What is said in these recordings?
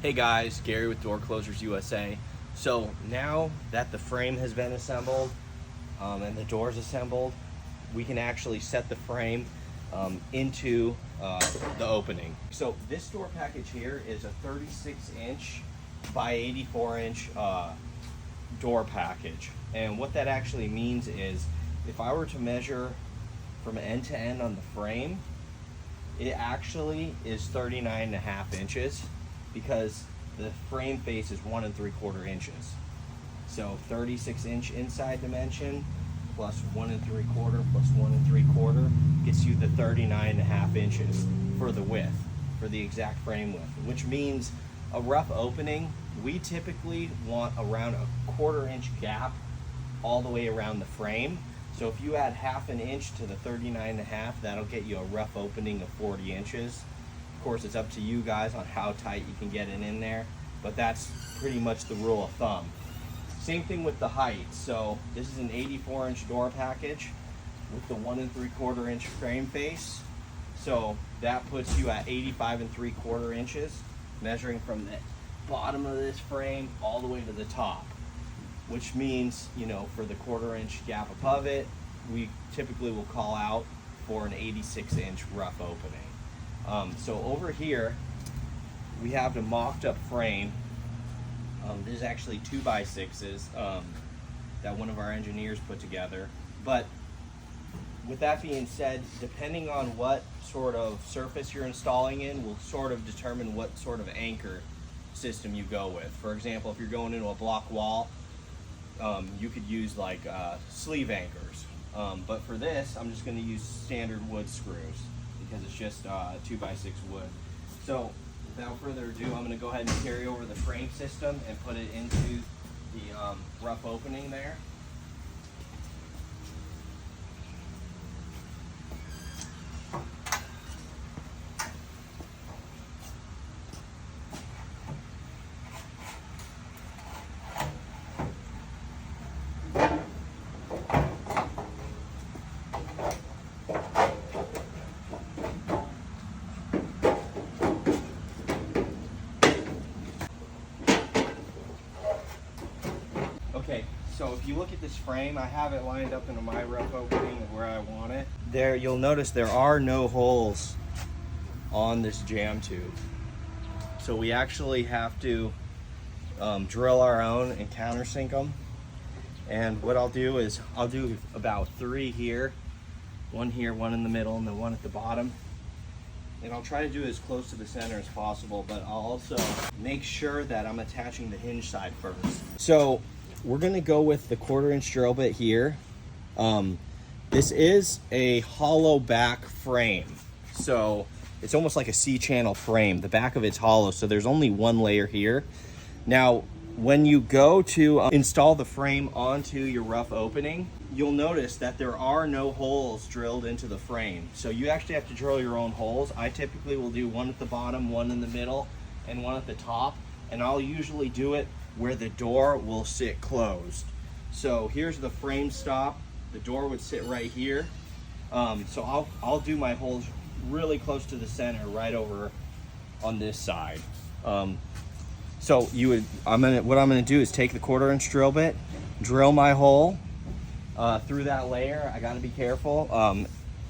Hey guys, Gary with Door Closers USA. So now that the frame has been assembled and the doors assembled, we can actually set the frame into the opening. So this door package here is a 36-inch by 84-inch door package. And what that actually means is if I were to measure from end to end on the frame, it actually is 39.5 inches because the frame face is 1 3/4 inches. So 36-inch inside dimension plus 1 3/4 plus 1 3/4 gets you the 39.5 inches for the width, for the exact frame width, which means a rough opening, we typically want around a 1/4 inch gap all the way around the frame. So if you add 1/2 inch to the 39.5, that'll get you a rough opening of 40 inches. Of course, it's up to you guys on how tight you can get it in there, but that's pretty much the rule of thumb. Same thing with the height. So this is an 84-inch door package with the 1 3/4 inch frame face. So that puts you at 85 3/4 inches, measuring from the bottom of this frame all the way to the top, which means, you know, for the 1/4 inch gap above it, we typically will call out for an 86-inch rough opening. So over here, we have the mocked up frame. There's actually 2x6s that one of our engineers put together. But with that being said, depending on what sort of surface you're installing in will sort of determine what sort of anchor system you go with. For example, if you're going into a block wall, you could use like sleeve anchors. But for this, I'm just going to use standard wood screws because it's just 2x6 wood. So without further ado, I'm going to go ahead and carry over the frame system and put it into the rough opening there. Okay, so if you look at this frame, I have it lined up into my rough opening of where I want it. There, you'll notice there are no holes on this jamb tube. So we actually have to drill our own and countersink them. And what I'll do is I'll do about 3 here, 1 here, 1 in the middle, and then 1 at the bottom. And I'll try to do it as close to the center as possible, but I'll also make sure that I'm attaching the hinge side first. So we're gonna go with the 1/4 inch drill bit here. This is a hollow back frame. So it's almost like a C-channel frame. The back of it's hollow, so there's only 1 layer here. Now, when you go to install the frame onto your rough opening, you'll notice that there are no holes drilled into the frame. So you actually have to drill your own holes. I typically will do 1 at the bottom, 1 in the middle, and 1 at the top. And I'll usually do it where the door will sit closed. So here's the frame stop. The door would sit right here. So I'll do my holes really close to the center, right over on this side. So what I'm gonna do is take the 1/4 inch drill bit, drill my hole through that layer. I gotta be careful.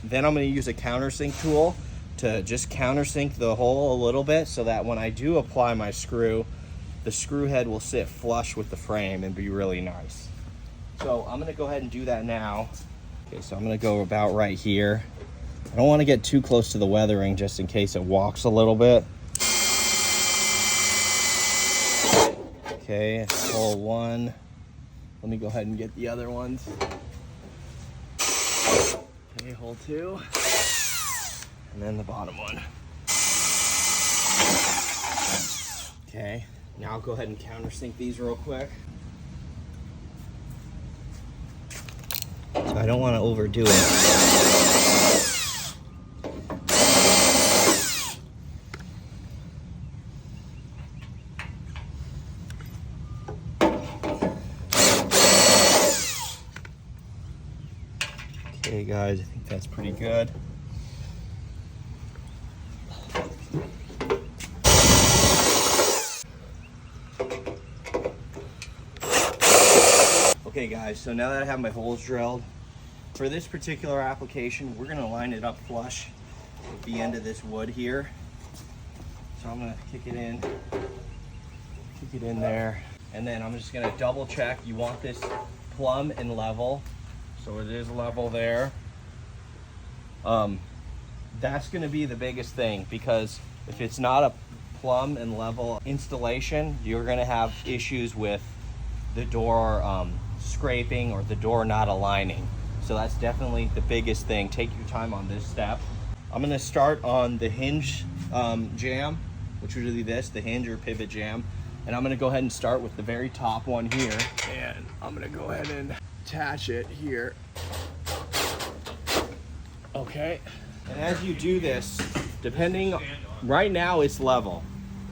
Then I'm gonna use a countersink tool to just countersink the hole a little bit so that when I do apply my screw, the screw head will sit flush with the frame and be really nice. So I'm gonna go ahead and do that now. Okay, so I'm gonna go about right here. I don't wanna get too close to the weathering just in case it walks a little bit. Okay, hole 1. Let me go ahead and get the other ones. Okay, hole 2. And then the bottom one. Okay, now I'll go ahead and countersink these real quick. So I don't want to overdo it. Okay guys, I think that's pretty good. Okay guys, so now that I have my holes drilled, for this particular application, we're gonna line it up flush with the end of this wood here. So I'm gonna kick it in there, and then I'm just gonna double check. You want this plumb and level, so it is level there. That's gonna be the biggest thing, because if it's not a plumb and level installation, you're gonna have issues with the door scraping or the door not aligning. So that's definitely the biggest thing. Take your time on this step. I'm gonna start on the hinge jamb, which would be this, the hinge or pivot jamb. And I'm gonna go ahead and start with the very top one here. And I'm gonna go ahead and attach it here. Okay. And as you do this, depending, right now it's level,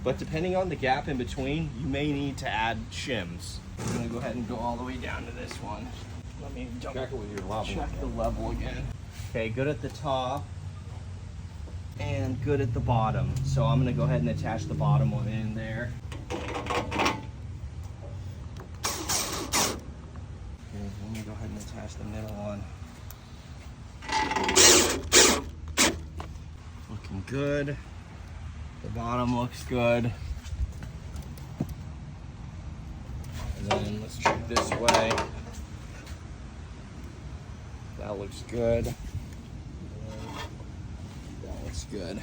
but depending on the gap in between, you may need to add shims. I'm gonna go ahead and go all the way down to this one. Let me check it with your level. Check the level again. Okay, good at the top and good at the bottom. So I'm gonna go ahead and attach the bottom one in there. Okay, let me go ahead and attach the middle one. Looking good. The bottom looks good. And then let's check this way. That looks good. That looks good.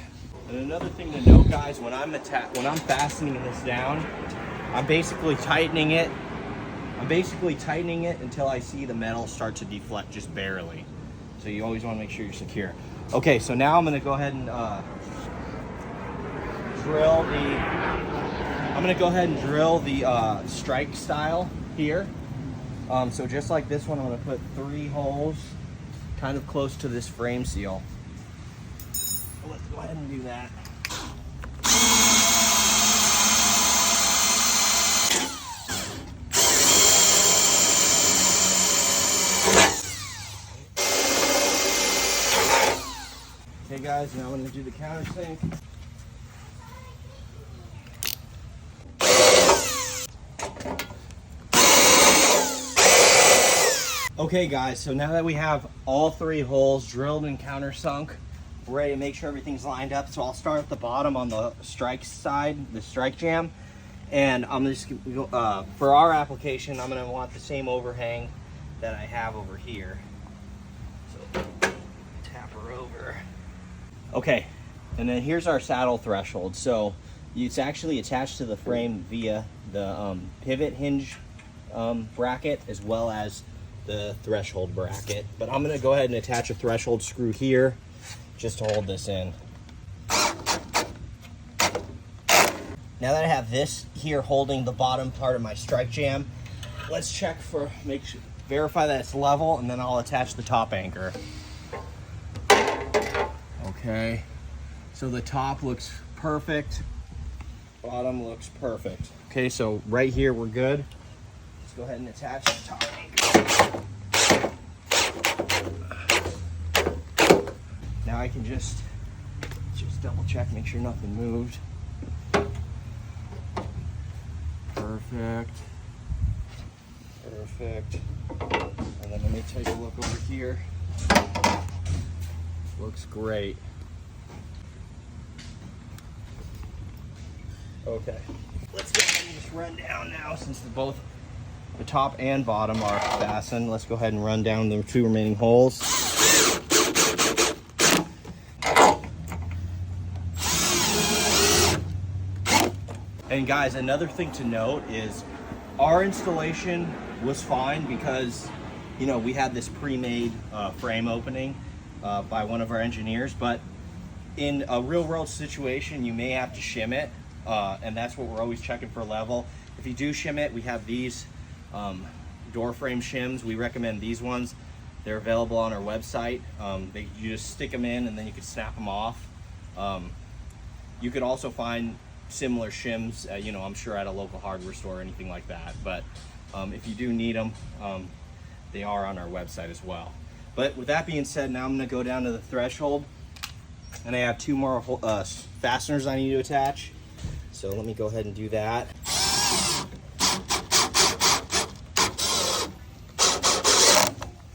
And another thing to note, guys, when I'm fastening this down, I'm basically tightening it. Until I see the metal start to deflect just barely. So you always want to make sure you're secure. Okay, so now I'm going to go ahead and drill the strike style here. So just like this one, I'm going to put 3 holes kind of close to this frame seal. Let's go ahead and do that. Okay guys, now I'm going to do the countersink. Okay guys, so now that we have all 3 holes drilled and countersunk, we're ready to make sure everything's lined up. So I'll start at the bottom on the strike side, the strike jamb. And I'm just, for our application, I'm gonna want the same overhang that I have over here. So tap her over. Okay, and then here's our saddle threshold. So it's actually attached to the frame via the pivot hinge bracket, as well as the threshold bracket. But I'm gonna go ahead and attach a threshold screw here just to hold this in. Now that I have this here holding the bottom part of my strike jamb, let's check for, verify that it's level, and then I'll attach the top anchor. Okay, so the top looks perfect, bottom looks perfect. Okay, so right here we're good. Let's go ahead and attach the top anchor. Now I can just double check, make sure nothing moved. Perfect. Perfect. And then let me take a look over here. Looks great. Okay. Let's go ahead and just run down now, since both the top and bottom are fastened. Let's go ahead and run down the 2 remaining holes. And guys, another thing to note is our installation was fine because, you know, we had this pre-made frame opening by one of our engineers, but in a real world situation, you may have to shim it, and that's what we're always checking for level. If you do shim it, we have these door frame shims. We recommend these ones. They're available on our website. You just stick them in and then you can snap them off. You could also find similar shims, you know, I'm sure at a local hardware store or anything like that. But if you do need them, they are on our website as well. But with that being said, now I'm going to go down to the threshold, and I have 2 more fasteners I need to attach. So let me go ahead and do that.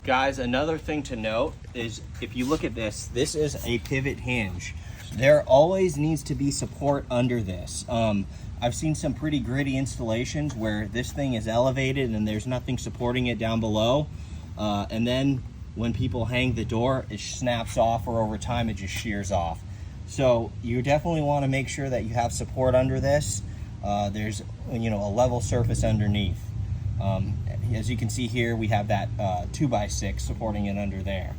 Guys, another thing to note is if you look at this, this is a pivot hinge. There always needs to be support under this. I've seen some pretty gritty installations where this thing is elevated and there's nothing supporting it down below. And then when people hang the door, it snaps off, or over time it just shears off. So you definitely want to make sure that you have support under this. There's, you know, a level surface underneath. As you can see here, we have that 2x6 supporting it under there.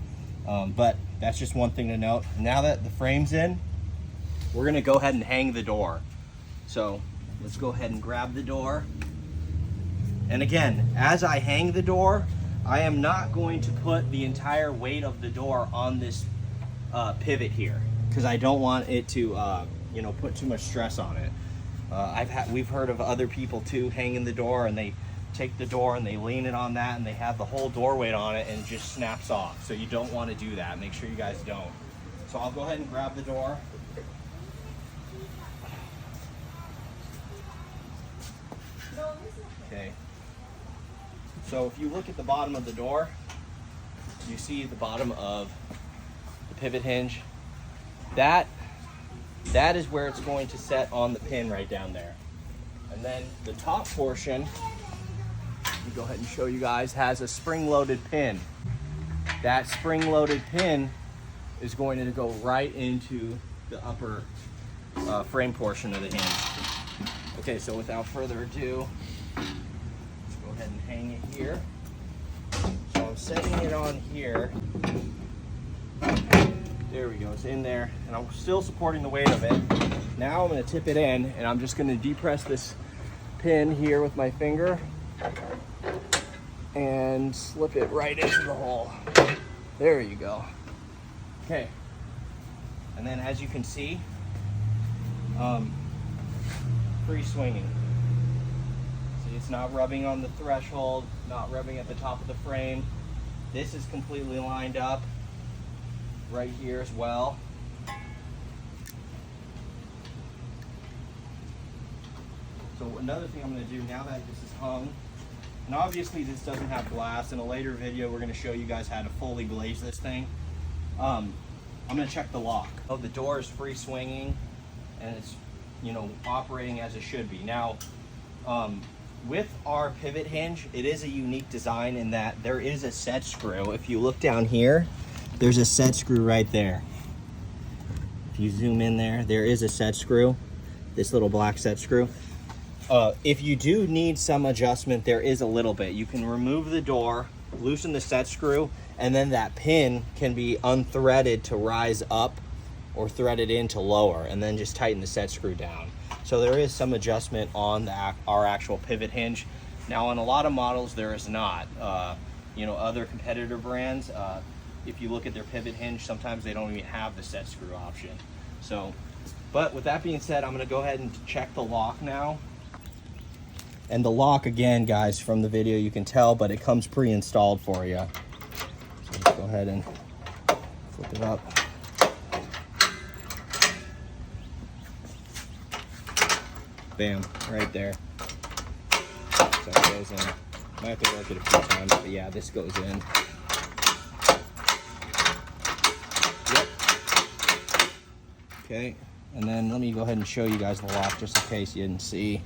But that's just one thing to note. Now that the frame's in, we're gonna go ahead and hang the door. So let's go ahead and grab the door. And again, as I hang the door, I am not going to put the entire weight of the door on this pivot here, because I don't want it to you know, put too much stress on it. We've heard of other people too hanging the door, and they take the door and they lean it on that and they have the whole door weight on it and it just snaps off. So you don't want to do that. Make sure you guys don't. So I'll go ahead and grab the door. Okay. So if you look at the bottom of the door, you see the bottom of the pivot hinge. That is where it's going to set on the pin right down there. And then the top portion, let me go ahead and show you guys, has a spring-loaded pin. That spring-loaded pin is going to go right into the upper frame portion of the hinge. Okay, so without further ado, let's go ahead and hang it here. So I'm setting it on here. There we go, it's in there, and I'm still supporting the weight of it. Now I'm going to tip it in, and I'm just going to depress this pin here with my finger and slip it right into the hole. There you go. Okay, and then as you can see, free swinging. See, it's not rubbing on the threshold, not rubbing at the top of the frame. This is completely lined up right here as well. So another thing I'm going to do now that this is hung, and obviously this doesn't have glass. In a later video we're going to show you guys how to fully glaze this thing. I'm going to check the lock. Oh, the door is free swinging and it's, you know, operating as it should be. Now with our pivot hinge, it is a unique design in that there is a set screw. If you look down here, there's a set screw right there. If you zoom in there, there is a set screw, this little black set screw. If you do need some adjustment, there is a little bit. You can remove the door, loosen the set screw, and then that pin can be unthreaded to rise up or threaded in to lower, and then just tighten the set screw down. So there is some adjustment on our actual pivot hinge. Now on a lot of models there is not. You know, other competitor brands, if you look at their pivot hinge, sometimes they don't even have the set screw option. So, but with that being said, I'm going to go ahead and check the lock now. And the lock, again, guys, from the video you can tell, but it comes pre-installed for you. So let's go ahead and flip it up. Bam, right there. So it goes in. Might have to work it a few times, but yeah, this goes in. Yep. Okay, and then let me go ahead and show you guys the lock just in case you didn't see.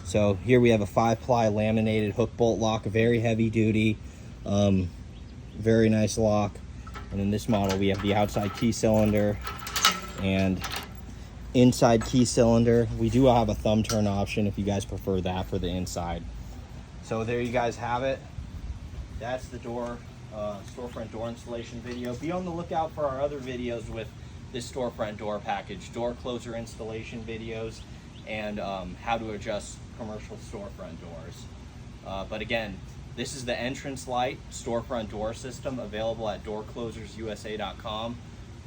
So here we have a 5-ply laminated hook bolt lock, very heavy duty, very nice lock. And in this model we have the outside key cylinder and inside key cylinder. We do have a thumb turn option if you guys prefer that for the inside. So there you guys have it. That's the door, storefront door installation video. Be on the lookout for our other videos with this storefront door package, door closer installation videos, and how to adjust commercial storefront doors. But again, this is the entrance light storefront door system available at doorclosersusa.com.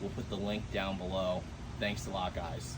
We'll put the link down below. Thanks a lot, guys.